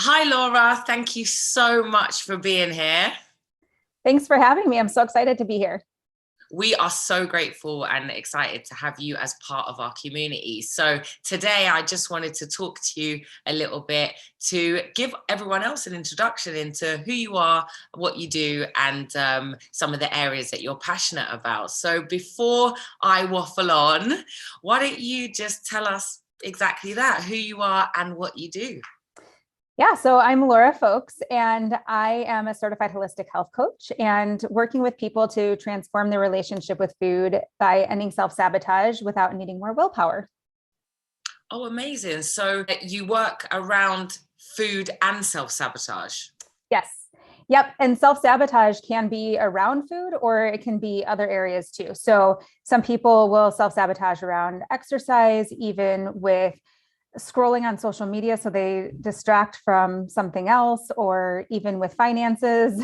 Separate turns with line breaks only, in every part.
Hi, Laura. Thank you so much for being here.
Thanks for having me. I'm so excited to be here.
We are so grateful and excited to have you as part of our community. So, today I just wanted to talk to you a little bit to give everyone else an introduction into who you are, what you do, and some of the areas that you're passionate about. So, before I waffle on, why don't you just tell us exactly that, who you are and what you do?
Yeah, so I'm Laura Folks, and I am a certified holistic health coach and working with people to transform their relationship with food by ending self-sabotage without needing more willpower.
Oh, amazing. So you work around food and self-sabotage.
Yes. Yep. And self-sabotage can be around food or it can be other areas too. So some people will self-sabotage around exercise, even with scrolling on social media so they distract from something else, or even with finances.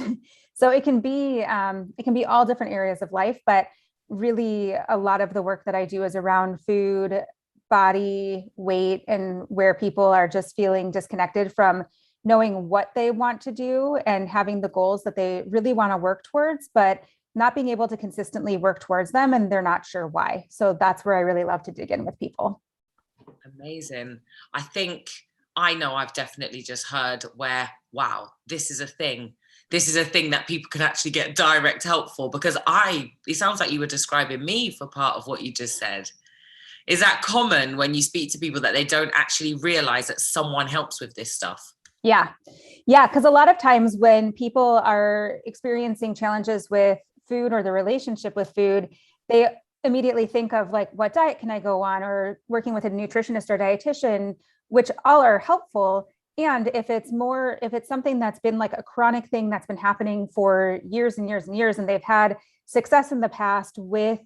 So it can be all different areas of life, but really a lot of the work that I do is around food, body, weight, and where people are just feeling disconnected from knowing what they want to do and having the goals that they really want to work towards, but not being able to consistently work towards them and they're not sure why. So that's where I really love to dig in with people.
Amazing. I think I know I've definitely just heard where, wow, this is a thing. This is a thing that people can actually get direct help for because it sounds like you were describing me for part of what you just said. Is that common when you speak to people that they don't actually realize that someone helps with this stuff?
Yeah. Yeah. Because a lot of times when people are experiencing challenges with food or the relationship with food, they immediately think of like, what diet can I go on, or working with a nutritionist or dietitian, which all are helpful. And if it's something that's been like a chronic thing that's been happening for years and years and years, and they've had success in the past with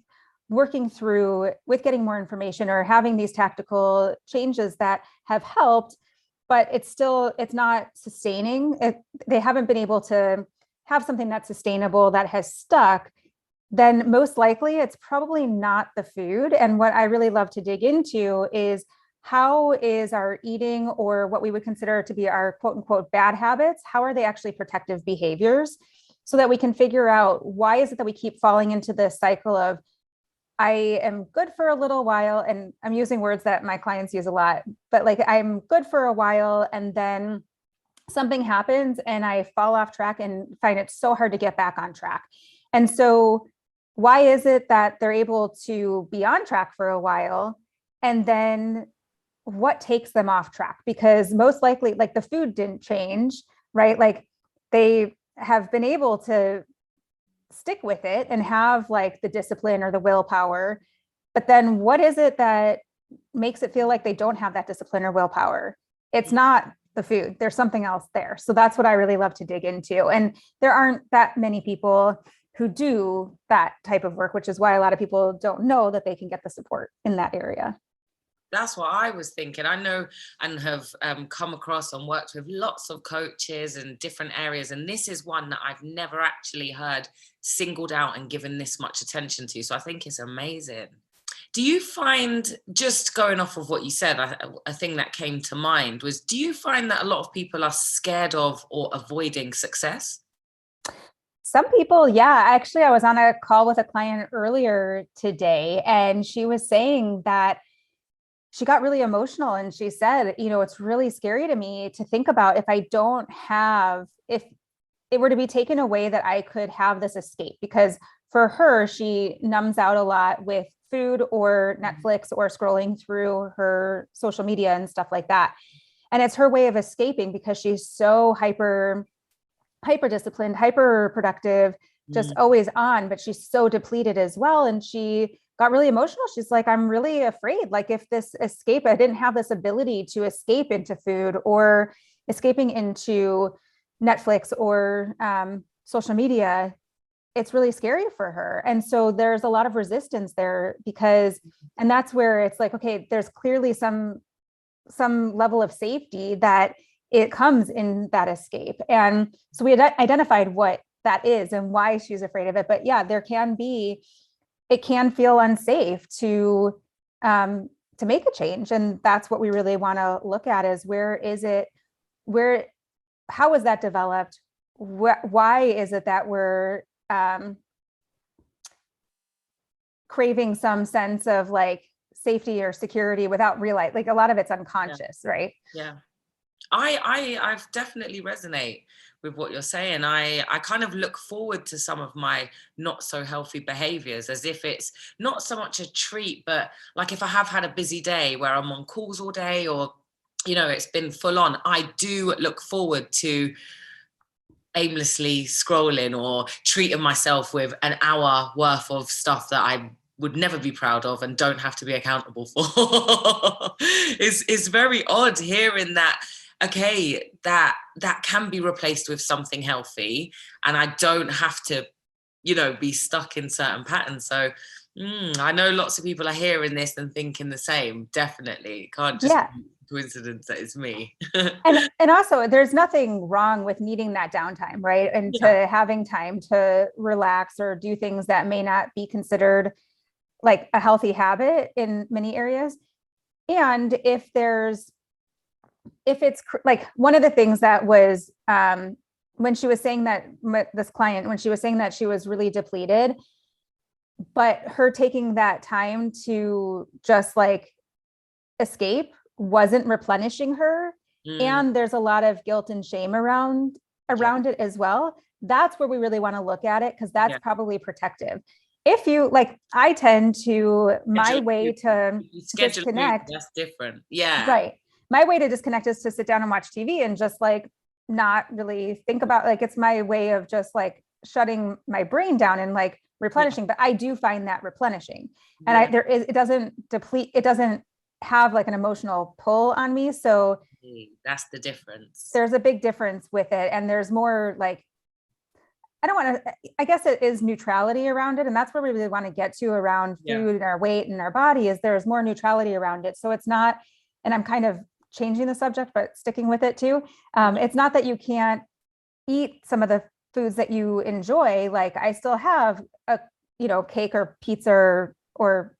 working through, with getting more information or having these tactical changes that have helped, but it's not sustaining it, they haven't been able to have something that's sustainable that has stuck, then most likely it's probably not the food. And what I really love to dig into is how is our eating, or what we would consider to be our quote unquote bad habits, how are they actually protective behaviors, so that we can figure out why is it that we keep falling into this cycle of I am good for a little while, and I'm using words that my clients use a lot, but like I'm good for a while and then something happens and I fall off track and find it so hard to get back on track. And so why is it that they're able to be on track for a while, and then what takes them off track? Because most likely like the food didn't change, right? Like they have been able to stick with it and have like the discipline or the willpower. But then what is it that makes it feel like they don't have that discipline or willpower? It's not the food. There's something else there. So that's what I really love to dig into. And there aren't that many people who do that type of work, which is why a lot of people don't know that they can get the support in that area.
That's what I was thinking. I know and have come across and worked with lots of coaches in different areas. And this is one that I've never actually heard singled out and given this much attention to. So I think it's amazing. Do you find, just going off of what you said, a thing that came to mind was, do you find that a lot of people are scared of or avoiding success?
Some people, yeah. Actually, I was on a call with a client earlier today, and she was saying that she got really emotional and she said, it's really scary to me to think about if it were to be taken away, that I could have this escape. Because for her, she numbs out a lot with food or Netflix or scrolling through her social media and stuff like that. And it's her way of escaping because she's so hyper disciplined, hyper productive, just
Mm.
always on, but she's so depleted as well. And she got really emotional. She's like, I'm really afraid. Like if this escape, I didn't have this ability to escape into food or escaping into Netflix or social media, it's really scary for her. And so there's a lot of resistance there and that's where it's like, okay, there's clearly some level of safety that it comes in that escape. And so we had identified what that is and why she's afraid of it. But yeah, it can feel unsafe to make a change. And that's what we really want to look at is where how was that developed? Why is it that we're craving some sense of like safety or security without realize, like a lot of it's unconscious, right?
Yeah. I definitely resonate with what you're saying. I kind of look forward to some of my not so healthy behaviors as if it's not so much a treat, but like if I have had a busy day where I'm on calls all day, or it's been full on, I do look forward to aimlessly scrolling or treating myself with an hour worth of stuff that I would never be proud of and don't have to be accountable for. It's very odd hearing that, okay, that can be replaced with something healthy and I don't have to, be stuck in certain patterns. So I know lots of people are hearing this and thinking the same. Definitely. It can't just be coincidence that it's me.
and also there's nothing wrong with needing that downtime, right? And to having time to relax or do things that may not be considered like a healthy habit in many areas. And if it's like one of the things that was when she was saying that, this client, when she was saying that she was really depleted, but her taking that time to just like escape wasn't replenishing her. And there's a lot of guilt and shame around it as well. That's where we really want to look at it, because that's probably protective. If you like, I tend to, my way to disconnect,
that's different. Yeah.
Right. My way to disconnect is to sit down and watch TV and just like not really think about, like, it's my way of just like shutting my brain down and like replenishing. But I do find that replenishing, and it doesn't deplete, it doesn't have like an emotional pull on me. So
that's the difference.
There's a big difference with it. And there's more like, I guess it is neutrality around it. And that's where we really want to get to around food and our weight and our body, is there's more neutrality around it. So it's not, and I'm kind of changing the subject, but sticking with it too. It's not that you can't eat some of the foods that you enjoy. Like I still have a, cake or pizza or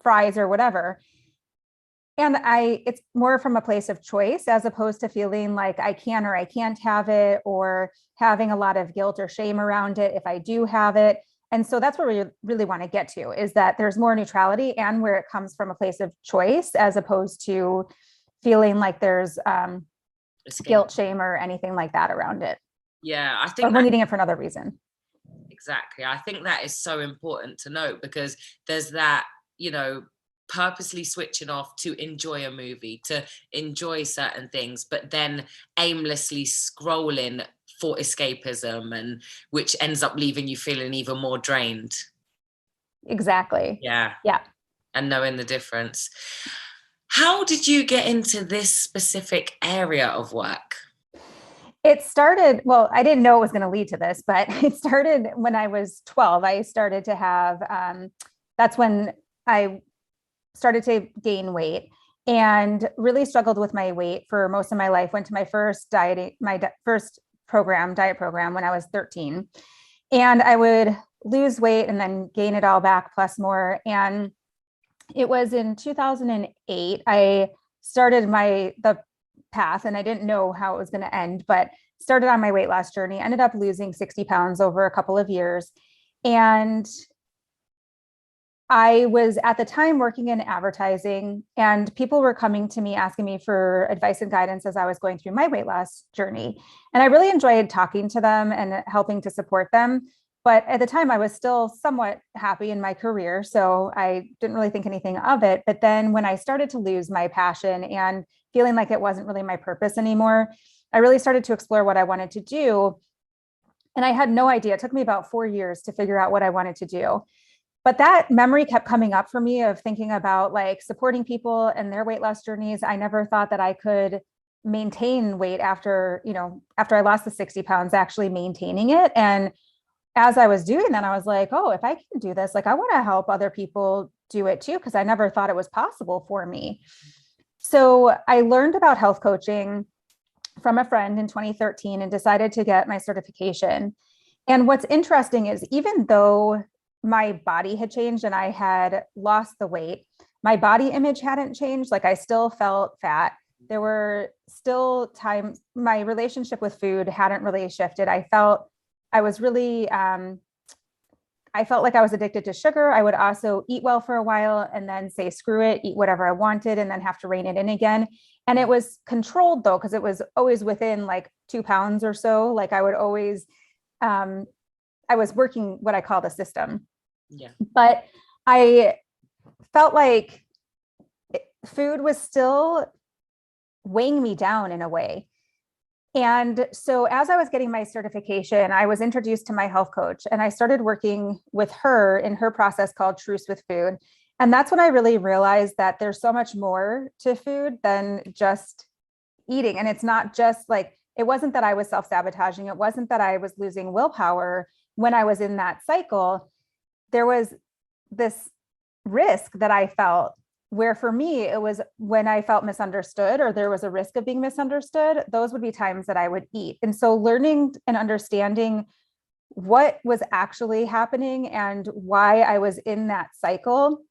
fries or whatever. And it's more from a place of choice, as opposed to feeling like I can or I can't have it, or having a lot of guilt or shame around it if I do have it. And so that's where we really want to get to, is that there's more neutrality, and where it comes from a place of choice, as opposed to feeling like there's guilt, shame, or anything like that around it.
Yeah, I think
we're needing it for another reason.
Exactly. I think that is so important to note, because there's that, purposely switching off to enjoy a movie, to enjoy certain things, but then aimlessly scrolling for escapism, and which ends up leaving you feeling even more drained.
Exactly.
Yeah.
Yeah.
And knowing the difference. How did you get into this specific area of work?
It started, well, I didn't know it was going to lead to this, but it started when I was 12. I started to have, that's when I started to gain weight, and really struggled with my weight for most of my life. Went to my first diet program when I was 13, and I would lose weight and then gain it all back plus more. And it was in 2008, I started the path, and I didn't know how it was going to end, but started on my weight loss journey, ended up losing 60 pounds over a couple of years. And I was at the time working in advertising, and people were coming to me asking me for advice and guidance as I was going through my weight loss journey. And I really enjoyed talking to them and helping to support them. But at the time, I was still somewhat happy in my career, so I didn't really think anything of it. But then when I started to lose my passion and feeling like it wasn't really my purpose anymore, I really started to explore what I wanted to do. And I had no idea. It took me about 4 years to figure out what I wanted to do. But that memory kept coming up for me of thinking about like supporting people and their weight loss journeys. I never thought that I could maintain weight after I lost the 60 pounds, actually maintaining it. And as I was doing that, I was like, oh, if I can do this, like I want to help other people do it too, because I never thought it was possible for me. So I learned about health coaching from a friend in 2013 and decided to get my certification. And what's interesting is, even though my body had changed and I had lost the weight, my body image hadn't changed. Like I still felt fat. there were still times my relationship with food hadn't really shifted. I felt I was really, I felt like I was addicted to sugar. I would also eat well for a while and then say, screw it, eat whatever I wanted, and then have to rein it in again. And it was controlled though, because it was always within like 2 pounds or so. Like I would always, I was working what I call the system.
Yeah.
But I felt like food was still weighing me down in a way. And so as I was getting my certification, I was introduced to my health coach, and I started working with her in her process called Truce with Food. And that's when I really realized that there's so much more to food than just eating. And it's not just like, it wasn't that I was self-sabotaging. It wasn't that I was losing willpower when I was in that cycle. There was this risk that I felt, where for me, it was when I felt misunderstood or there was a risk of being misunderstood, those would be times that I would eat. And so learning and understanding what was actually happening and why I was in that cycle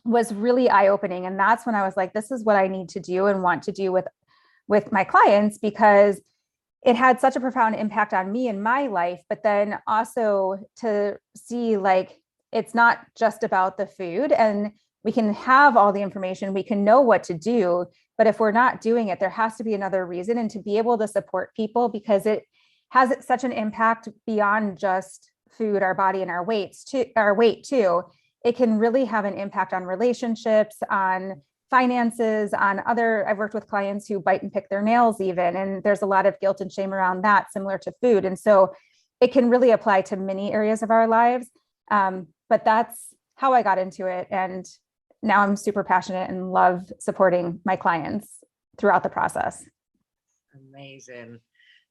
was really eye-opening. And that's when I was like, this is what I need to do and want to do with my clients, because it had such a profound impact on me in my life. But then also to see, like, it's not just about the food, and we can have all the information, we can know what to do, but if we're not doing it, there has to be another reason. And to be able to support people, because it has such an impact beyond just food, our body, and our weight too. It can really have an impact on relationships, on finances, on other, I've worked with clients who bite and pick their nails even, and there's a lot of guilt and shame around that, similar to food. And so it can really apply to many areas of our lives. But that's how I got into it. And now I'm super passionate and love supporting my clients throughout the process.
Amazing.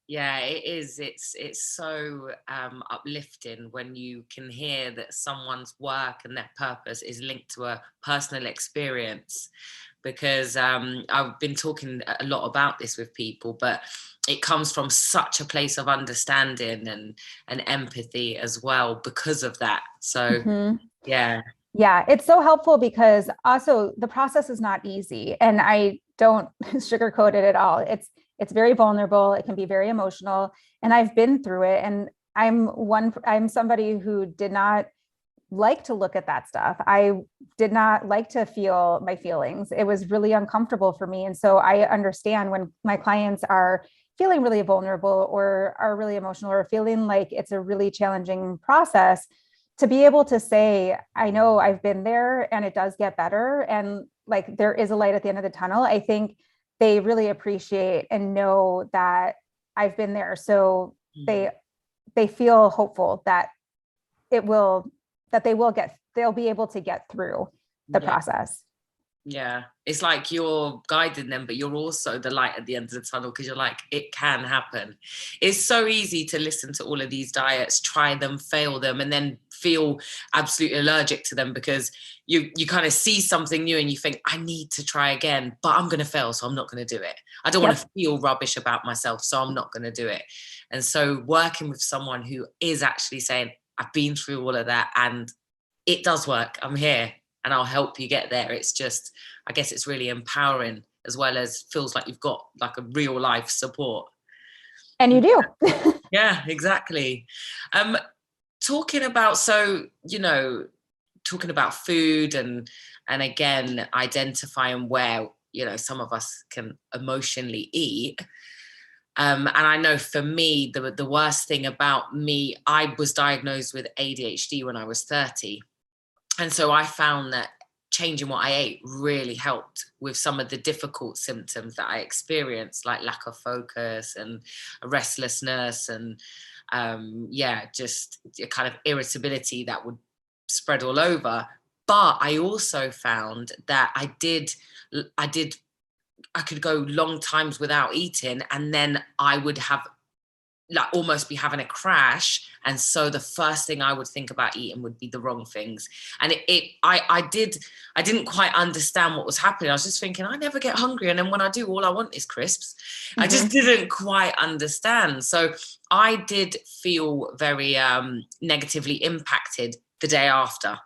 Yeah, it is. It's so uplifting when you can hear that someone's work and their purpose is linked to a personal experience. Because I've been talking a lot about this with people, but it comes from such a place of understanding and empathy as well because of that. So yeah.
Yeah, it's so helpful, because also the process is not easy, and I don't sugarcoat it at all. It's very vulnerable. It can be very emotional, and I've been through it. And I'm somebody who did not like to look at that stuff. I did not like to feel my feelings. It was really uncomfortable for me. And so I understand when my clients are feeling really vulnerable or are really emotional or feeling like it's a really challenging process, to be able to say, I know I've been there and it does get better, and like there is a light at the end of the tunnel. I think they really appreciate and know that I've been there. So they feel hopeful that they'll be able to get through the process.
Yeah, it's like you're guiding them, but you're also the light at the end of the tunnel, because you're like, it can happen. It's so easy to listen to all of these diets, try them, fail them, and then feel absolutely allergic to them, because you kind of see something new and you think, I need to try again, but I'm going to fail, so I'm not going to do it. I don't want to feel rubbish about myself, so I'm not going to do it. And so working with someone who is actually saying, I've been through all of that and it does work, I'm here, and I'll help you get there. It's just, I guess it's really empowering, as well as feels like you've got like a real life support.
And you do.
Yeah, exactly. Talking about, talking about food and again, identifying where, some of us can emotionally eat. And I know for me, the worst thing about me, I was diagnosed with ADHD when I was 30. And so I found that changing what I ate really helped with some of the difficult symptoms that I experienced, like lack of focus and restlessness and just a kind of irritability that would spread all over. But I also found that I could go long times without eating, and then I would have like almost be having a crash, and so the first thing I would think about eating would be the wrong things. And I didn't quite understand what was happening. I was just thinking, I never get hungry, and then when I do, all I want is crisps. I just didn't quite understand. So I did feel very negatively impacted the day after.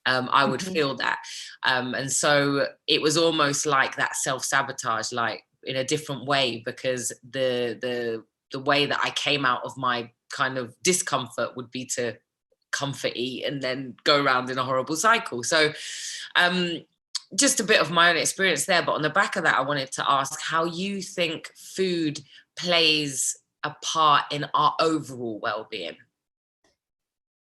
I would feel that. And so it was almost like that self-sabotage, like, in a different way, because the way that I came out of my kind of discomfort would be to comfort eat and then go around in a horrible cycle. So just a bit of my own experience there. But on the back of that, I wanted to ask how you think food plays a part in our overall well-being.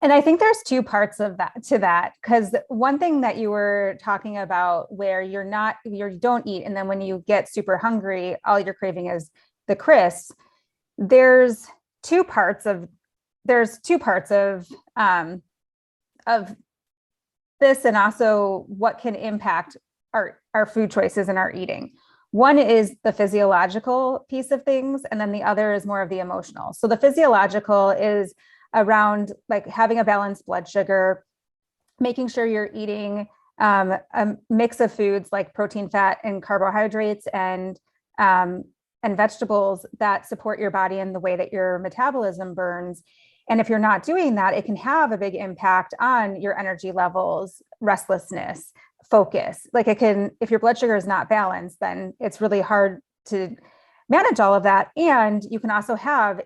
And I think there's two parts of that to that, because one thing that you were talking about where you don't eat, and then when you get super hungry, all you're craving is the crisps. There's two parts of this, and also what can impact our food choices and our eating. One is the physiological piece of things, and then the other is more of the emotional. So the physiological is around like having a balanced blood sugar, making sure you're eating a mix of foods like protein, fat, and carbohydrates, and vegetables that support your body and the way that your metabolism burns. And if you're not doing that, it can have a big impact on your energy levels, restlessness, focus. Like it can, if your blood sugar is not balanced, then it's really hard to manage all of that. And you can also have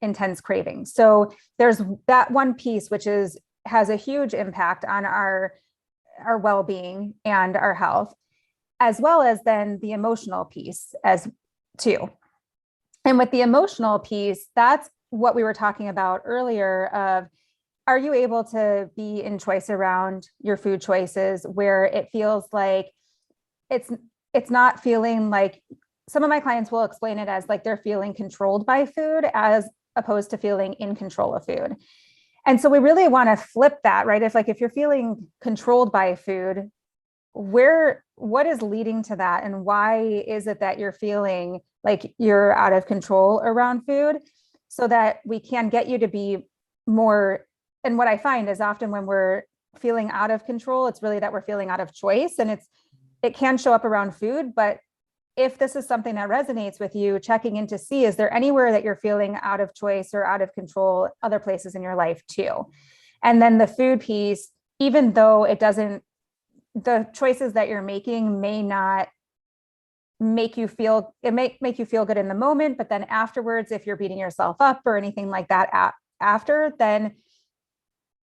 intense cravings. So there's that one piece, which has a huge impact on our well-being and our health, as well as then the emotional piece as too. And with the emotional piece, that's what we were talking about earlier of, are you able to be in choice around your food choices where it feels like it's not feeling like, some of my clients will explain it as like they're feeling controlled by food as opposed to feeling in control of food. And so we really want to flip that, right? If you're feeling controlled by food, what is leading to that? And why is it that you're feeling like you're out of control around food, so that we can get you to be more. And what I find is often when we're feeling out of control, it's really that we're feeling out of choice, and it can show up around food. But if this is something that resonates with you, checking in to see, is there anywhere that you're feeling out of choice or out of control, other places in your life too? And then the food piece, even though the choices that you're making may not make you feel, it may make you feel good in the moment, but then afterwards, if you're beating yourself up or anything like that after, then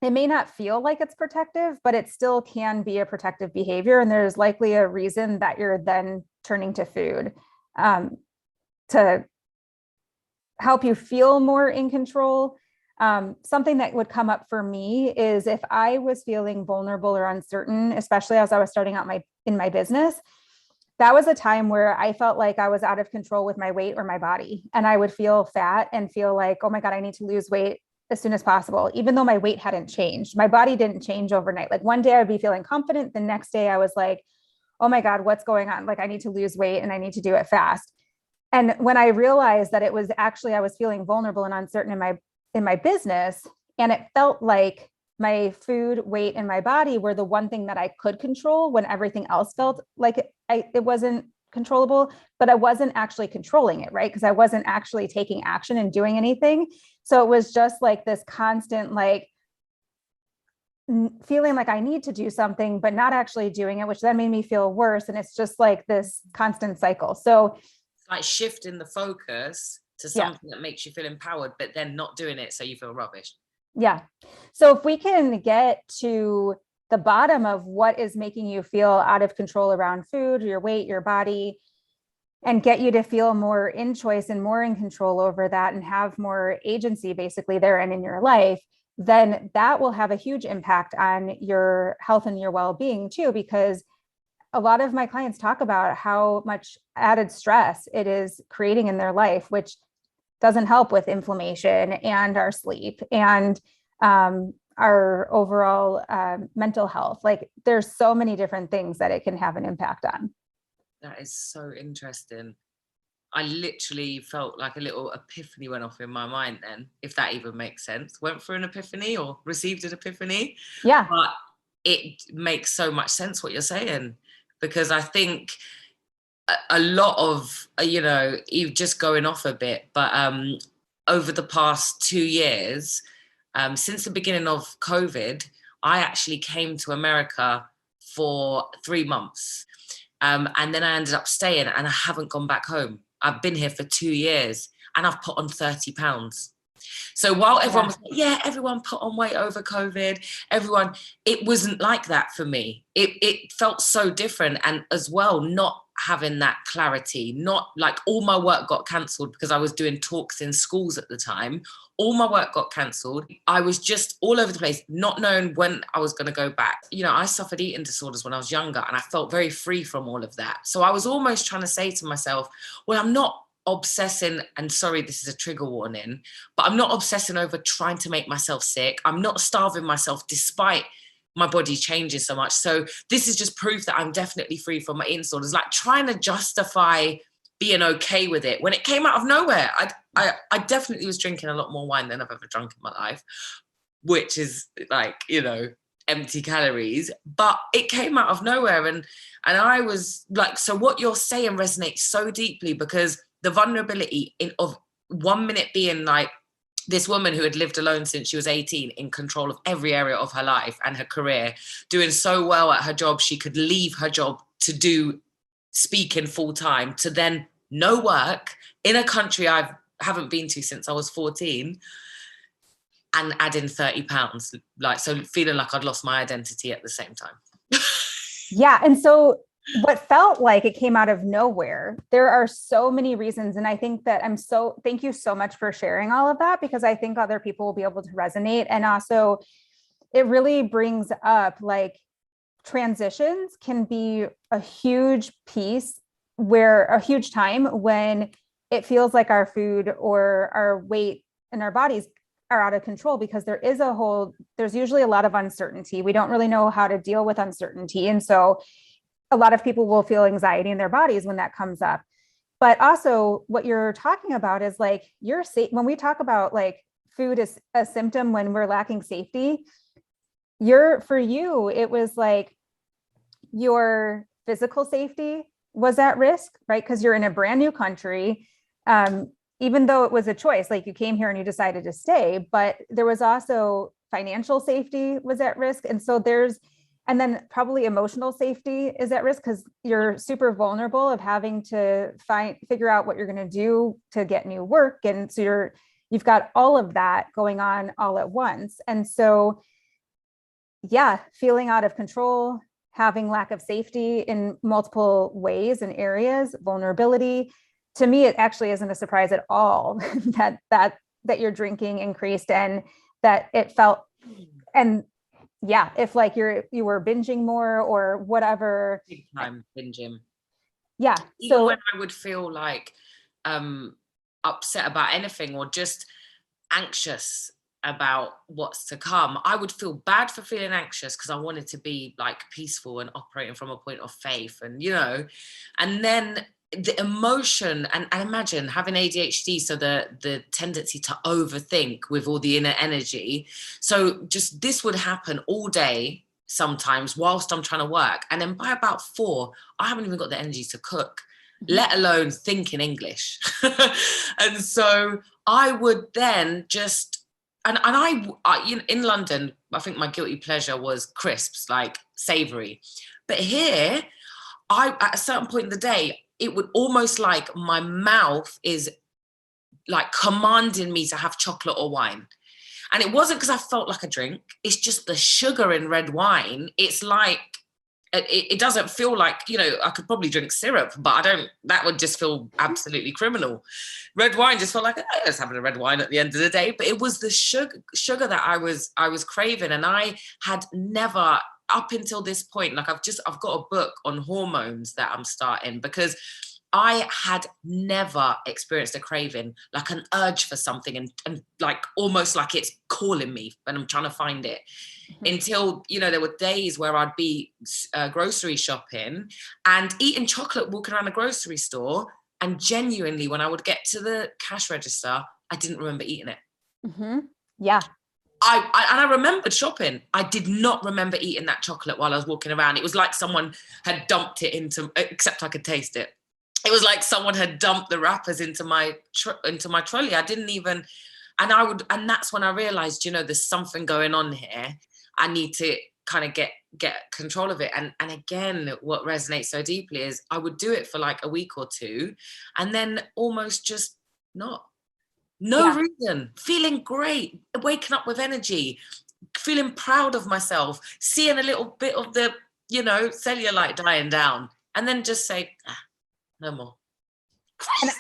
it may not feel like it's protective, but it still can be a protective behavior. And there's likely a reason that you're then turning to food to help you feel more in control. Something that would come up for me is if I was feeling vulnerable or uncertain, especially as I was starting out in my business, that was a time where I felt like I was out of control with my weight or my body. And I would feel fat and feel like, oh my God, I need to lose weight as soon as possible, even though my weight hadn't changed. My body didn't change overnight. Like one day I would be feeling confident. The next day I was like, oh my God, what's going on? Like I need to lose weight and I need to do it fast. And when I realized that it was actually, I was feeling vulnerable and uncertain in my business, and it felt like my food, weight, and my body were the one thing that I could control when everything else felt like it wasn't controllable, but I wasn't actually controlling it, right? Because I wasn't actually taking action and doing anything. So it was just like this constant, like feeling like I need to do something, but not actually doing it, which then made me feel worse. And it's just like this constant cycle. So
it's like shifting the focus to something that makes you feel empowered, but then not doing it, so you feel rubbish.
Yeah. So if we can get to the bottom of what is making you feel out of control around food, your weight, your body, and get you to feel more in choice and more in control over that and have more agency basically there and in your life, then that will have a huge impact on your health and your well-being too, because a lot of my clients talk about how much added stress it is creating in their life, which doesn't help with inflammation and our sleep and our overall mental health. Like there's so many different things that it can have an impact on.
That is so interesting. I literally felt like a little epiphany went off in my mind then, if that even makes sense. Went through an epiphany or received an epiphany.
Yeah.
But it makes so much sense what you're saying, because I think a lot of, you just going off a bit, but over the past 2 years, since the beginning of COVID, I actually came to America for 3 months. And then I ended up staying, and I haven't gone back home. I've been here for 2 years, and I've put on 30 pounds. So while everyone was like, yeah, everyone put on weight over COVID, it wasn't like that for me. It felt so different. And as well, not having that clarity, not like all my work got cancelled because I was doing talks in schools at the time. All my work got cancelled. I was just all over the place, not knowing when I was going to go back. You know, I suffered eating disorders when I was younger, and I felt very free from all of that. So I was almost trying to say to myself, well, I'm not obsessing, and sorry, this is a trigger warning, but I'm not obsessing over trying to make myself sick. I'm not starving myself despite my body changes so much. So this is just proof that I'm definitely free from my eating disorders. Like trying to justify being okay with it when it came out of nowhere. I definitely was drinking a lot more wine than I've ever drunk in my life, which is like, you know, empty calories, but it came out of nowhere. And I was like, so what you're saying resonates so deeply, because the vulnerability of 1 minute being like this woman who had lived alone since she was 18, in control of every area of her life and her career, doing so well at her job, she could leave her job to do speaking full time, to then no work in a country I haven't been to since I was 14, and adding 30 pounds, like, so feeling like I'd lost my identity at the same time.
Yeah. And so what felt like it came out of nowhere, there are so many reasons. And I think that thank you so much for sharing all of that, because I think other people will be able to resonate. And also it really brings up like transitions can be a huge piece, where a huge time when it feels like our food or our weight and our bodies are out of control, because there's usually a lot of uncertainty. We don't really know how to deal with uncertainty. And so a lot of people will feel anxiety in their bodies when that comes up. But also what you're talking about is like, when we talk about like food is a symptom when we're lacking safety, for you, it was like your physical safety was at risk, right? Because you're in a brand new country. Even though it was a choice, like you came here and you decided to stay, but there was also financial safety was at risk. And then probably emotional safety is at risk, because you're super vulnerable of having to figure out what you're going to do to get new work. And so you've got all of that going on all at once. And so, yeah, feeling out of control, having lack of safety in multiple ways and areas, vulnerability. To me, it actually isn't a surprise at all that your drinking increased, and that it felt, and yeah, if like you were binging more or whatever.
Big time binging.
Yeah.
Even when I would feel like upset about anything, or just anxious about what's to come, I would feel bad for feeling anxious, because I wanted to be like peaceful and operating from a point of faith, and you know, and then the emotion, and imagine having ADHD, so the tendency to overthink with all the inner energy. So just this would happen all day sometimes whilst I'm trying to work, and then by about 4 I haven't even got the energy to cook, let alone think in English. And so I would then just, and I you know, in London, I think my guilty pleasure was crisps, like savory, but here at a certain point in the day, it would almost like my mouth is like commanding me to have chocolate or wine. And it wasn't because I felt like a drink. It's just the sugar in red wine. It's like, it doesn't feel like, you know, I could probably drink syrup, but that would just feel absolutely criminal. Red wine just felt like, I was having a red wine at the end of the day, but it was the sugar that I was craving. And I had never, up until this point, like I've got a book on hormones that I'm starting, because I had never experienced a craving, like an urge for something, and like almost like it's calling me and I'm trying to find it. Until, you know, there were days where I'd be grocery shopping and eating chocolate, walking around a grocery store, and genuinely when I would get to the cash register, I didn't remember eating it.
Yeah.
I remembered shopping. I did not remember eating that chocolate while I was walking around. It was like someone had dumped it into, except I could taste it. It was like someone had dumped the wrappers into my trolley. I didn't even, and that's when I realized, you know, there's something going on here. I need to kind of get control of it. And again, what resonates so deeply is I would do it for like a week or two, and then almost just not. No reason, feeling great, waking up with energy, feeling proud of myself, seeing a little bit of the, cellulite dying down, and then just say, no more.
And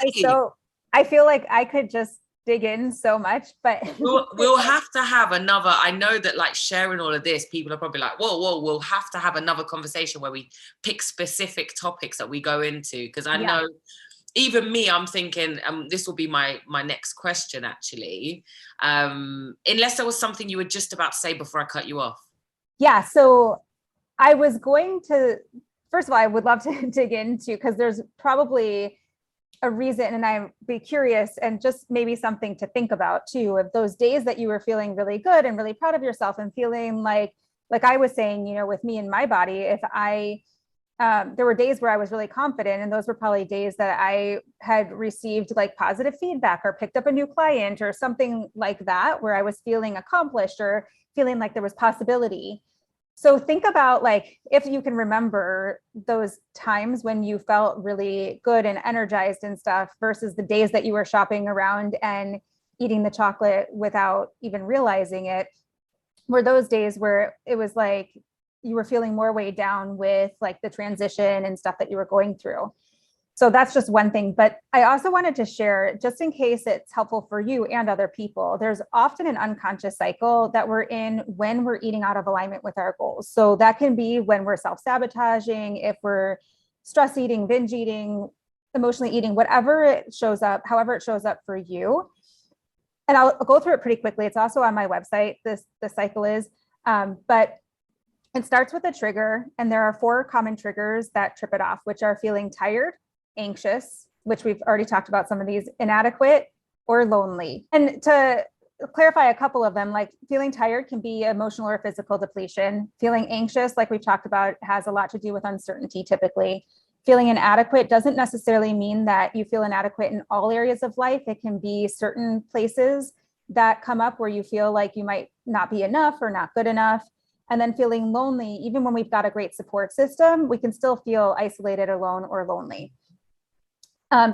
I feel like I could just dig in so much, but
we'll have to have another. I know that like sharing all of this, people are probably like, whoa, we'll have to have another conversation where we pick specific topics that we go into, because I know even me, I'm thinking, this will be my next question actually, unless there was something you were just about to say before I cut you off.
Yeah, so I was going to, first of all, I would love to dig into, because there's probably a reason, and I'd be curious, and just maybe something to think about too, of those days that you were feeling really good and really proud of yourself and feeling like I was saying, with me and my body, if I there were days where I was really confident, and those were probably days that I had received like positive feedback or picked up a new client or something like that, where I was feeling accomplished or feeling like there was possibility. So think about, like, if you can remember those times when you felt really good and energized and stuff versus the days that you were shopping around and eating the chocolate without even realizing it, were those days where it was like you were feeling more weighed down with like the transition and stuff that you were going through. So that's just one thing. But I also wanted to share, just in case it's helpful for you and other people, there's often an unconscious cycle that we're in when we're eating out of alignment with our goals. So that can be when we're self-sabotaging, if we're stress eating, binge eating, emotionally eating, whatever it shows up, however it shows up for you. And I'll go through it pretty quickly. It's also on my website, the cycle is, but it starts with a trigger, and there are 4 common triggers that trip it off, which are feeling tired, anxious, which we've already talked about some of these, inadequate, or lonely. And to clarify a couple of them, like feeling tired can be emotional or physical depletion. Feeling anxious, like we've talked about, has a lot to do with uncertainty typically. Feeling inadequate doesn't necessarily mean that you feel inadequate in all areas of life. It can be certain places that come up where you feel like you might not be enough or not good enough. And then feeling lonely, even when we've got a great support system, we can still feel isolated, alone, or lonely.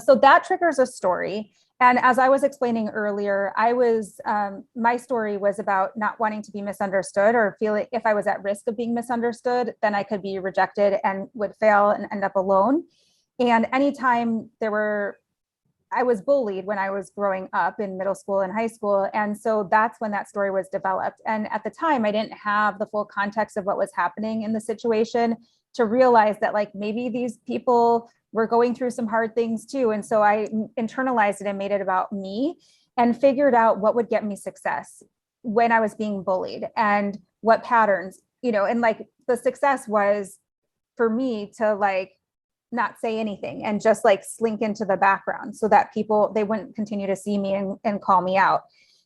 So that triggers a story. And as I was explaining earlier, my story was about not wanting to be misunderstood, or feeling if I was at risk of being misunderstood, then I could be rejected and would fail and end up alone. And anytime I was bullied when I was growing up in middle school and high school. And so that's when that story was developed. And at the time, I didn't have the full context of what was happening in the situation to realize that like maybe these people were going through some hard things too. And so I internalized it and made it about me and figured out what would get me success when I was being bullied and what patterns, and like the success was for me to like not say anything and just like slink into the background so that they wouldn't continue to see me and call me out.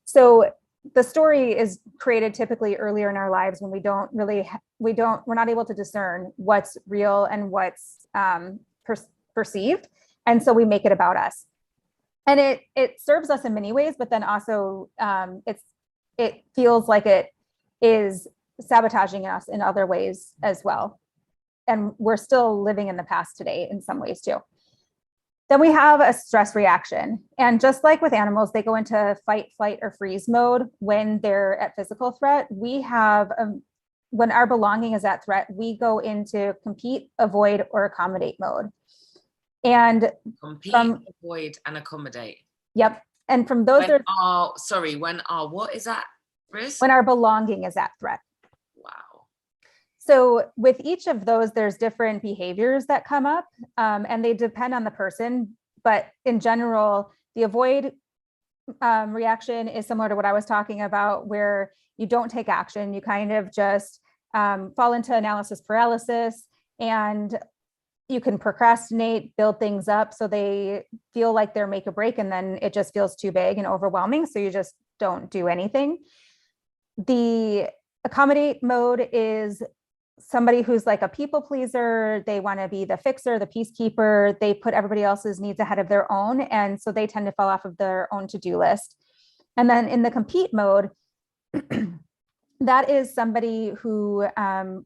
So the story is created typically earlier in our lives when we're not able to discern what's real and what's perceived. And so we make it about us. And it serves us in many ways, but then also it feels like it is sabotaging us in other ways as well. And we're still living in the past today in some ways too. Then we have a stress reaction. And just like with animals, they go into fight, flight, or freeze mode when they're at physical threat. We have, when our belonging is at threat, we go into compete, avoid, or accommodate mode. And
compete, avoid, and accommodate.
Yep. And from those
what is that, Chris?
When our belonging is at threat.
Wow.
So with each of those, there's different behaviors that come up, and they depend on the person. But in general, the avoid reaction is similar to what I was talking about, where you don't take action. You kind of just fall into analysis paralysis, and you can procrastinate, build things up so they feel like they're make or break, and then it just feels too big and overwhelming. So you just don't do anything. The accommodate mode is somebody who's like a people pleaser. They want to be the fixer, the peacekeeper. They put everybody else's needs ahead of their own. And so they tend to fall off of their own to-do list. And then in the compete mode, that is somebody who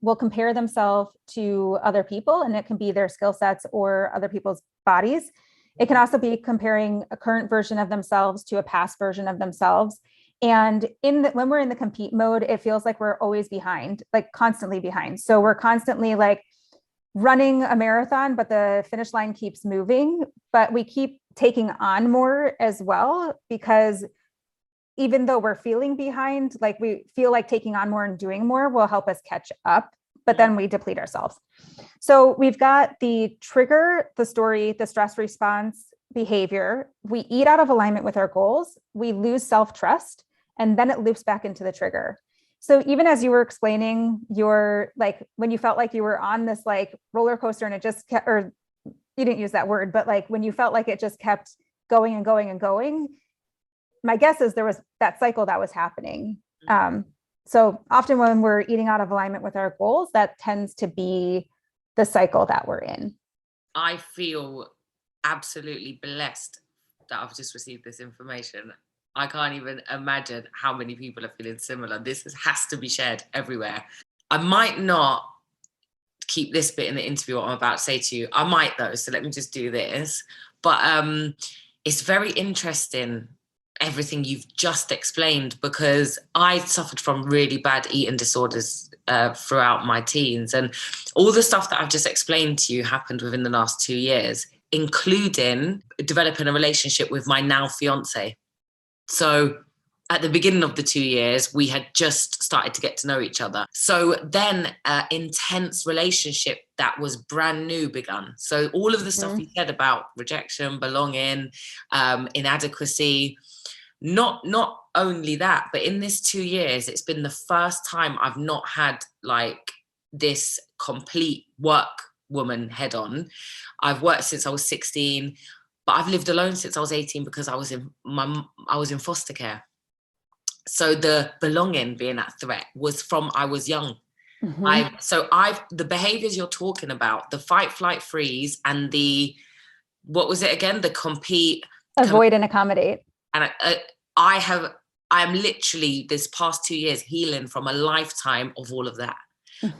will compare themselves to other people, and it can be their skill sets or other people's bodies. It can also be comparing a current version of themselves to a past version of themselves. And when we're in the compete mode, it feels like we're always behind, like constantly behind. So we're constantly like running a marathon, but the finish line keeps moving, but we keep taking on more as well, because even though we're feeling behind, like we feel like taking on more and doing more will help us catch up, but then we deplete ourselves. So we've got the trigger, the story, the stress response, behavior. We eat out of alignment with our goals. We lose self-trust, and then it loops back into the trigger. So even as you were explaining your, like, when you felt like you were on this like roller coaster and it just kept, or you didn't use that word, but like when you felt like it just kept going and going and going, my guess is there was that cycle that was happening. So often when we're eating out of alignment with our goals, that tends to be the cycle that we're in.
I feel absolutely blessed that I've just received this information. I can't even imagine how many people are feeling similar. This has to be shared everywhere. I might not keep this bit in the interview, what I'm about to say to you. I might though, so let me just do this. But it's very interesting, everything you've just explained, because I suffered from really bad eating disorders throughout my teens, and all the stuff that I've just explained to you happened within the last 2 years, including developing a relationship with my now fiance. So at the beginning of the 2 years, we had just started to get to know each other. So then an intense relationship that was brand new begun. So all of the stuff you said about rejection, belonging, inadequacy, not only that, but in this 2 years, it's been the first time I've not had like this complete work woman head on. I've worked since I was 16, but I've lived alone since I was 18 because I was in foster care. So the belonging being at threat was from I was young. The behaviors you're talking about, the fight, flight, freeze, and what was it again? The compete,
avoid, and accommodate.
And I am literally this past 2 years healing from a lifetime of all of that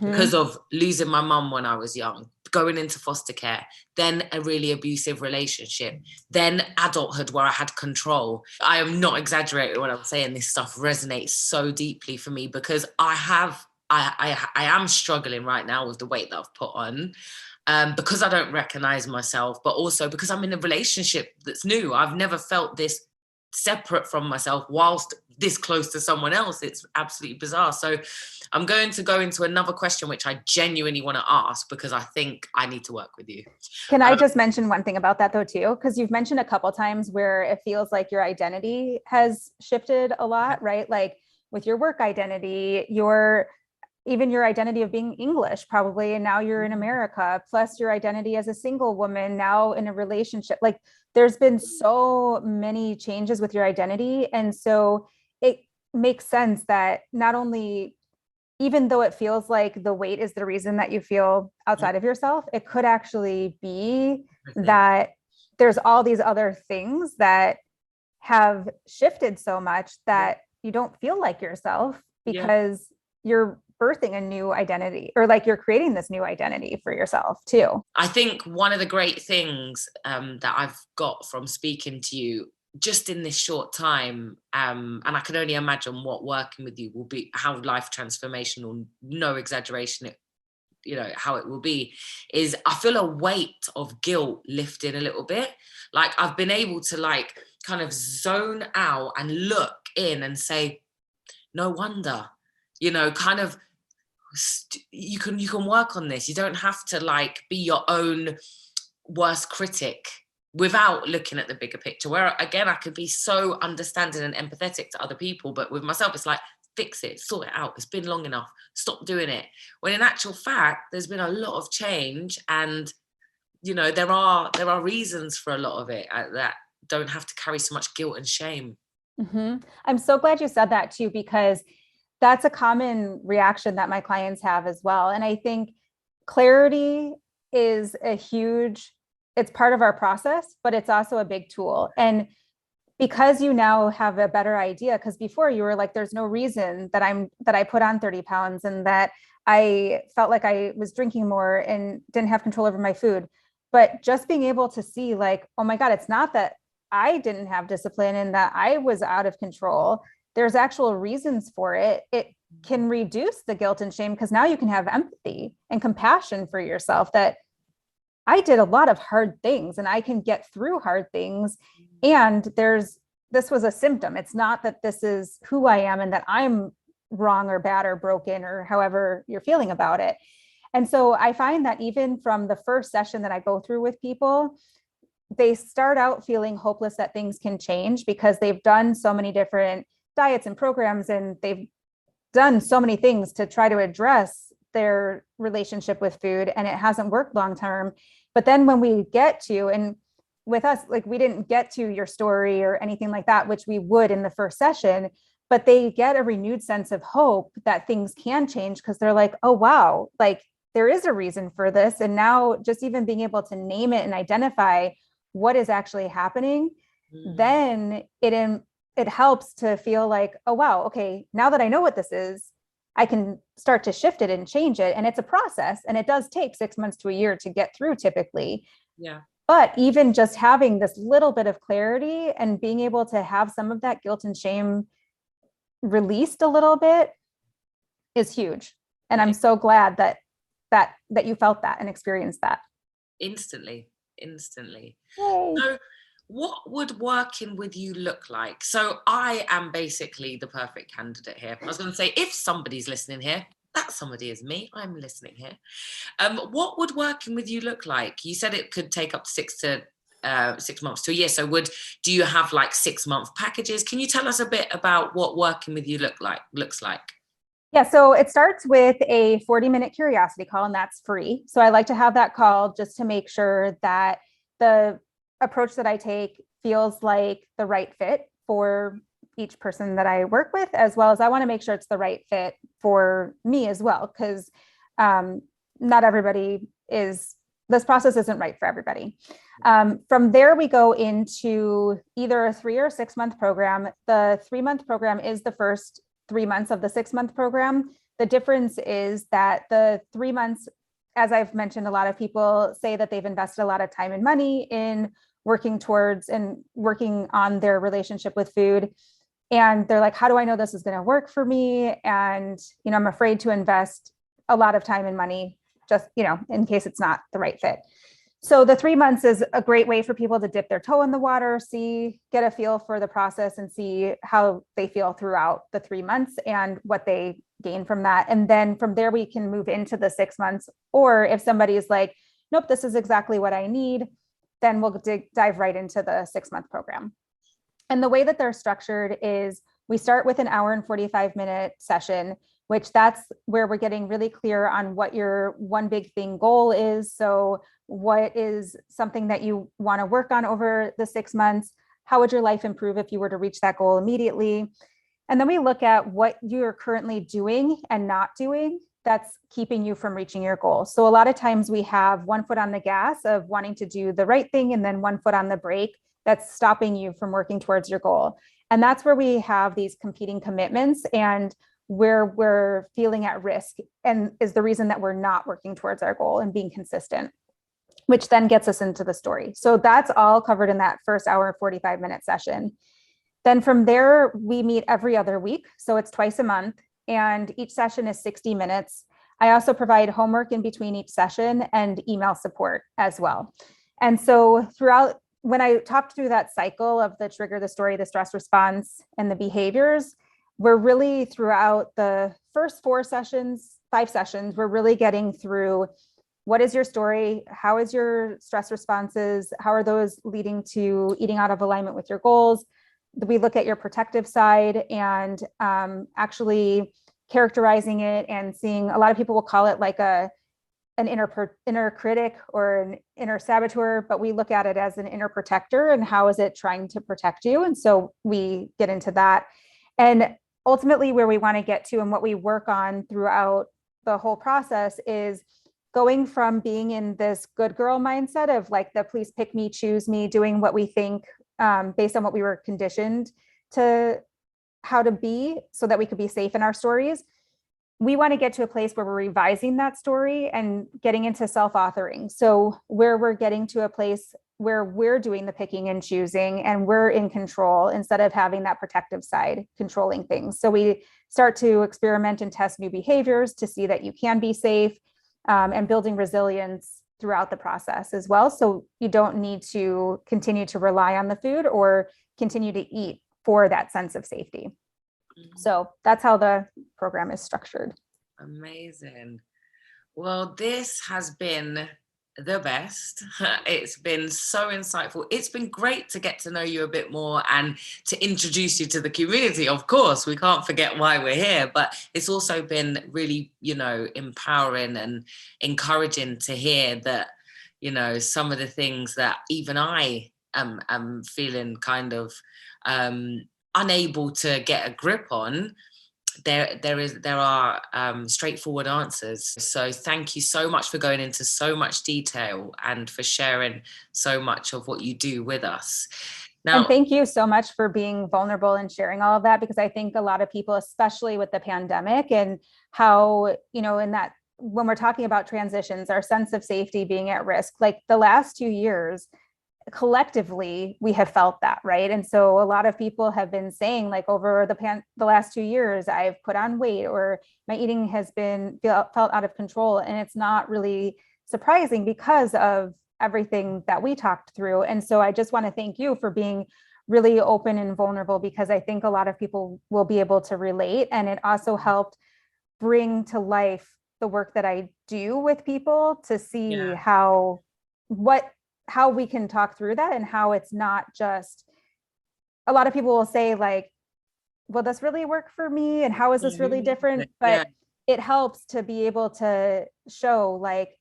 because of losing my mum when I was young, going into foster care, then a really abusive relationship, then adulthood where I had control. I am not exaggerating when I'm saying this stuff resonates so deeply for me, because I am struggling right now with the weight that I've put on. Because I don't recognize myself, but also because I'm in a relationship that's new. I've never felt this separate from myself whilst this close to someone else. It's absolutely bizarre. So I'm going to go into another question, which I genuinely want to ask because I think I need to work with you.
Can I just mention one thing about that though, too? Because you've mentioned a couple of times where it feels like your identity has shifted a lot, right? Like with your work identity, even your identity of being English probably, and now you're in America, plus your identity as a single woman, now in a relationship. Like there's been so many changes with your identity. And so it makes sense that not only, even though it feels like the weight is the reason that you feel outside of yourself, it could actually be that there's all these other things that have shifted so much that you don't feel like yourself because you're birthing a new identity, or like you're creating this new identity for yourself too.
I think one of the great things that I've got from speaking to you just in this short time, and I can only imagine what working with you will be, how life transformational, no exaggeration, how it will be, is I feel a weight of guilt lifting a little bit. Like I've been able to like kind of zone out and look in and say, no wonder, kind of, you can work on this. You don't have to like be your own worst critic without looking at the bigger picture, where again I could be so understanding and empathetic to other people, but with myself it's like, fix it, sort it out, it's been long enough, stop doing it. When in actual fact there's been a lot of change, and there are reasons for a lot of it that don't have to carry so much guilt and shame.
I'm so glad you said that too, because that's a common reaction that my clients have as well. And I think clarity is it's part of our process, but it's also a big tool. And because you now have a better idea, because before you were like, there's no reason that I put on 30 pounds and that I felt like I was drinking more and didn't have control over my food. But just being able to see like, oh my God, it's not that I didn't have discipline and that I was out of control. There's actual reasons for it. It can reduce the guilt and shame because now you can have empathy and compassion for yourself that I did a lot of hard things and I can get through hard things. And this was a symptom. It's not that this is who I am and that I'm wrong or bad or broken or however you're feeling about it. And so I find that even from the first session that I go through with people, they start out feeling hopeless that things can change because they've done so many different diets and programs and they've done so many things to try to address their relationship with food and it hasn't worked long term. But then when we get to, and with us, like we didn't get to your story or anything like that, which we would in the first session, but they get a renewed sense of hope that things can change because they're like, oh, wow, like there is a reason for this. And now just even being able to name it and identify what is actually happening, then it helps to feel like, oh, wow, okay, now that I know what this is, I can start to shift it and change it. And it's a process and it does take 6 months to a year to get through typically.
Yeah.
But even just having this little bit of clarity and being able to have some of that guilt and shame released a little bit is huge. And I'm so glad that you felt that and experienced that.
Instantly.
Yay.
So what would working with you look like? So I am basically the perfect candidate here. I was going to say, if somebody's listening here, that somebody is me. I'm listening here. What would working with you look like? You said it could take up to 6 months to a year. So do you have like 6-month packages? Can you tell us a bit about what working with you looks like?
Yeah, so it starts with a 40-minute curiosity call, and that's free. So I like to have that call just to make sure that the approach that I take feels like the right fit for each person that I work with, as well as I want to make sure it's the right fit for me as well, because not everybody this process isn't right for everybody. From there, we go into either a 3 or 6 month program. The 3-month program is the first 3 months of the 6-month program. The difference is that the 3 months, as I've mentioned, a lot of people say that they've invested a lot of time and money in working towards and working on their relationship with food. And they're like, how do I know this is going to work for me? And, I'm afraid to invest a lot of time and money just, in case it's not the right fit. So the 3 months is a great way for people to dip their toe in the water, get a feel for the process and see how they feel throughout the 3 months and what they gain from that. And then from there, we can move into the 6 months. Or if somebody is like, nope, this is exactly what I need, then we'll dive right into the 6-month program. And the way that they're structured is we start with an hour and 45-minute session, which that's where we're getting really clear on what your one big thing goal is. So what is something that you want to work on over the 6 months? How would your life improve if you were to reach that goal immediately? And then we look at what you're currently doing and not doing that's keeping you from reaching your goal. So a lot of times we have one foot on the gas of wanting to do the right thing and then one foot on the brake that's stopping you from working towards your goal. And that's where we have these competing commitments and where we're feeling at risk and is the reason that we're not working towards our goal and being consistent, which then gets us into the story. So that's all covered in that first hour, 45-minute session. Then from there, we meet every other week. So it's twice a month and each session is 60 minutes. I also provide homework in between each session and email support as well. And so throughout, when I talked through that cycle of the trigger, the story, the stress response, and the behaviors, we're really throughout the first 5 sessions, we're really getting through what is your story? How is your stress responses? How are those leading to eating out of alignment with your goals? We look at your protective side and actually characterizing it and seeing, a lot of people will call it like an inner critic or an inner saboteur, but we look at it as an inner protector and how is it trying to protect you? And so we get into that. And ultimately where we want to get to and what we work on throughout the whole process is going from being in this good girl mindset of like the please pick me, choose me, doing what we think based on what we were conditioned to how to be so that we could be safe in our stories. We want to get to a place where we're revising that story and getting into self-authoring. So where we're getting to a place where we're doing the picking and choosing and we're in control instead of having that protective side controlling things. So we start to experiment and test new behaviors to see that you can be safe, and building resilience throughout the process as well. So you don't need to continue to rely on the food or continue to eat for that sense of safety. So that's how the program is structured.
Amazing. Well, this has been the best. It's been so insightful. It's been great to get to know you a bit more and to introduce you to the community. Of course, we can't forget why we're here, but it's also been really, empowering and encouraging to hear that, some of the things that even I am feeling kind of unable to get a grip on, there are straightforward answers. So thank you so much for going into so much detail and for sharing so much of what you do with us. Now,
and thank you so much for being vulnerable and sharing all of that, because I think a lot of people, especially with the pandemic and how, in that, when we're talking about transitions, our sense of safety being at risk, like the last 2 years, collectively we have felt that, right? And so a lot of people have been saying, like, over the last 2 years I've put on weight, or my eating has been felt out of control. And it's not really surprising because of everything that we talked through. And so I just want to thank you for being really open and vulnerable, because I think a lot of people will be able to relate. And it also helped bring to life the work that I do with people to see how we can talk through that, and how it's not just, a lot of people will say, like, will this really work for me? And how is this really different? But it helps to be able to show, like,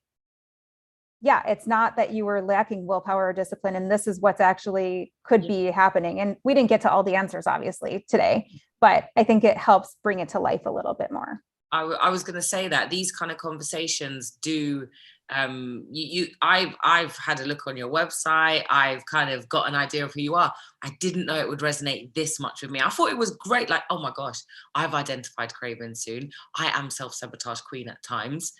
it's not that you were lacking willpower or discipline, and this is what's actually could be happening. And we didn't get to all the answers, obviously, today, but I think it helps bring it to life a little bit more.
I was going to say that these kind of conversations do, I've had a look on your website. I've kind of got an idea of who you are. I didn't know it would resonate this much with me. I thought it was great. Like, oh my gosh, I've identified craving soon. I am self-sabotage queen at times.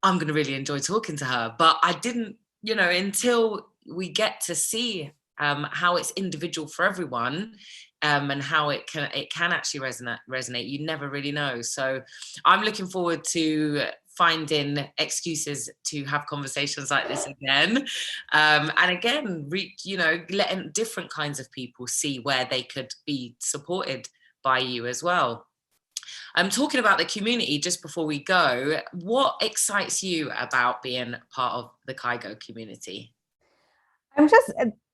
I'm going to really enjoy talking to her. But I didn't, until we get to see how it's individual for everyone, and how it can actually resonate. You never really know. So I'm looking forward to finding excuses to have conversations like this again, and again, letting different kinds of people see where they could be supported by you as well. I'm talking about the community. Just before we go, what excites you about being part of the Keigo community?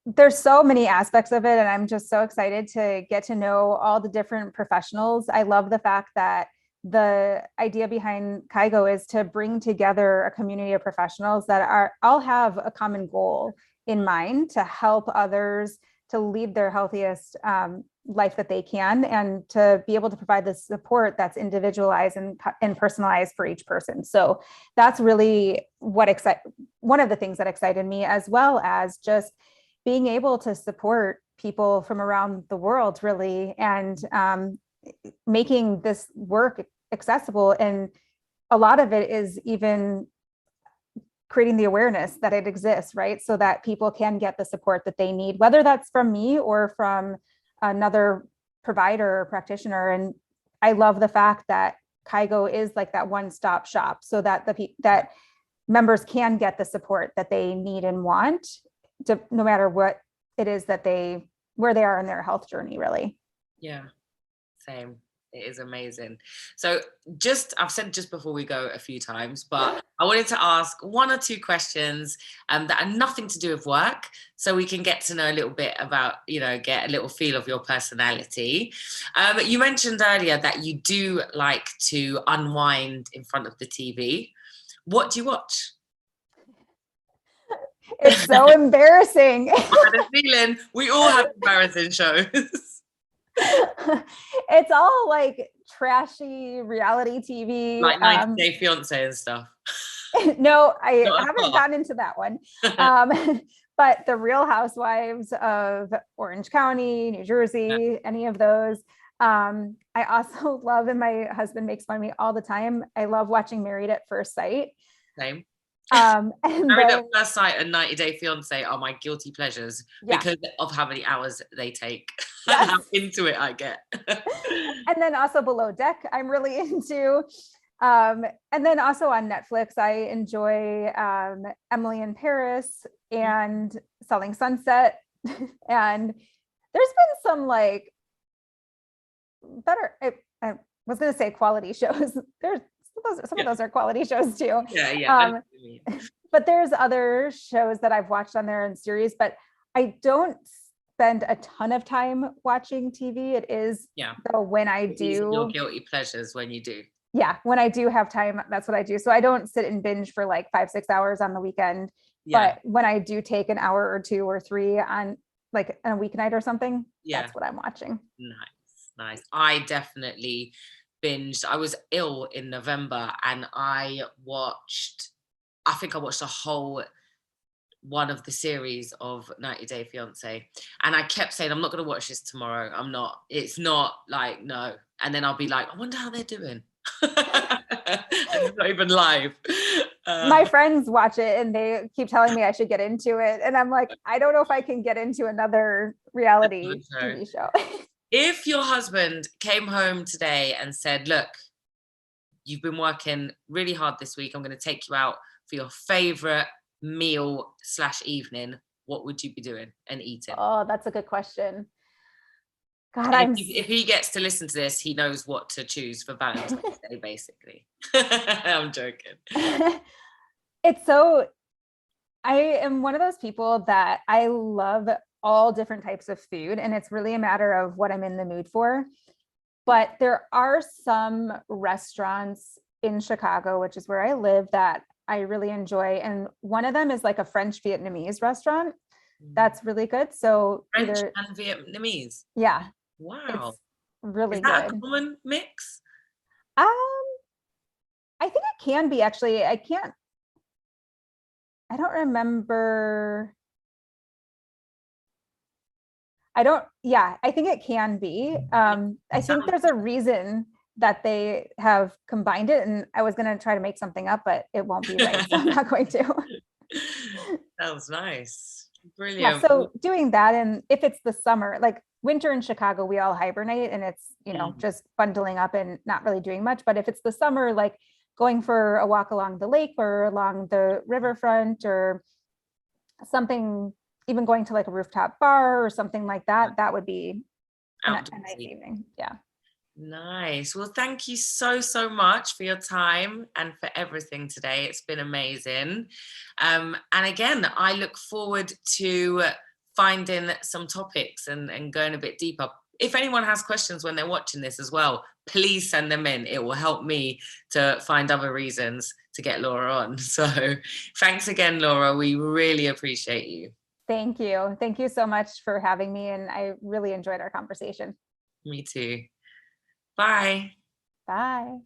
There's so many aspects of it, and I'm just so excited to get to know all the different professionals. I love the fact that the idea behind Keigo is to bring together a community of professionals that all have a common goal in mind, to help others to lead their healthiest life that they can, and to be able to provide the support that's individualized and personalized for each person. So that's really one of the things that excited me, as well as just being able to support people from around the world, really, and making this work accessible. And a lot of it is even creating the awareness that it exists, right? So that people can get the support that they need, whether that's from me or from another provider or practitioner. And I love the fact that Keigo is like that one-stop shop, so that that members can get the support that they need and want, no matter what it is that where they are in their health journey, really.
Yeah, same. It is amazing. So I've said just before we go a few times, but I wanted to ask 1 or 2 questions that are nothing to do with work, so we can get to know a little bit about, get a little feel of your personality. You mentioned earlier that you do like to unwind in front of the TV. What do you watch?
It's so embarrassing.
I had a feeling we all have embarrassing shows.
It's all like trashy reality TV,
like 90 Day Fiance and stuff.
No, I haven't gotten into that one. but the Real Housewives of Orange County, New Jersey, any of those. I also love, and my husband makes fun of me all the time, I love watching Married at First Sight.
Same.
And
Married
then,
at First Sight and 90 Day Fiance are my guilty pleasures because of how many hours they take and how into it I get.
And then also Below Deck, I'm really into. And then also on Netflix, I enjoy Emily in Paris and Selling Sunset. And there's been some like better, I was going to say quality shows. There's some of those are quality shows too.
Yeah.
But there's other shows that I've watched on there in series, but I don't spend a ton of time watching TV. It is though when I do,
your guilty pleasures when you do.
Yeah, when I do have time, that's what I do. So I don't sit and binge for like 5-6 hours on the weekend. But when I do take an hour or 2 or 3 on like a weeknight or something, that's what I'm watching.
Nice. I definitely binged. I was ill in November and I think I watched a whole one of the series of 90 Day Fiance, and I kept saying, I'm not going to watch this tomorrow. It's not like, no. And then I'll be like, I wonder how they're doing. And it's not even live.
My friends watch it and they keep telling me I should get into it. And I'm like, I don't know if I can get into another reality TV show.
If your husband came home today and said, look, you've been working really hard this week, I'm going to take you out for your favorite meal / evening, what would you be doing and eating?
Oh, that's a good question. God,
if he gets to listen to this, he knows what to choose for Valentine's Day, basically. I'm joking.
I am one of those people that I love all different types of food, and it's really a matter of what I'm in the mood for. But there are some restaurants in Chicago, which is where I live, that I really enjoy. And one of them is like a French Vietnamese restaurant. That's really good. So
French and Vietnamese.
Yeah.
Wow.
It's really
is that
good.
A common mix?
I think it can be, actually. I don't remember. I think it can be. I think there's a reason that they have combined it, and I was going to try to make something up, but it won't be right. So I'm not going to.
Sounds nice. Brilliant.
Yeah, so doing that, and if it's the summer, like winter in Chicago, we all hibernate and it's, just bundling up and not really doing much. But if it's the summer, like going for a walk along the lake or along the riverfront or something, even going to like a rooftop bar or something like that, that would be a nice evening. Yeah.
Nice. Well, thank you so much for your time and for everything today. It's been amazing. And again, I look forward to finding some topics and going a bit deeper. If anyone has questions when they're watching this as well, please send them in. It will help me to find other reasons to get Laura on. So thanks again, Laura. We really appreciate you.
Thank you. Thank you so much for having me. And I really enjoyed our conversation.
Me too. Bye.
Bye.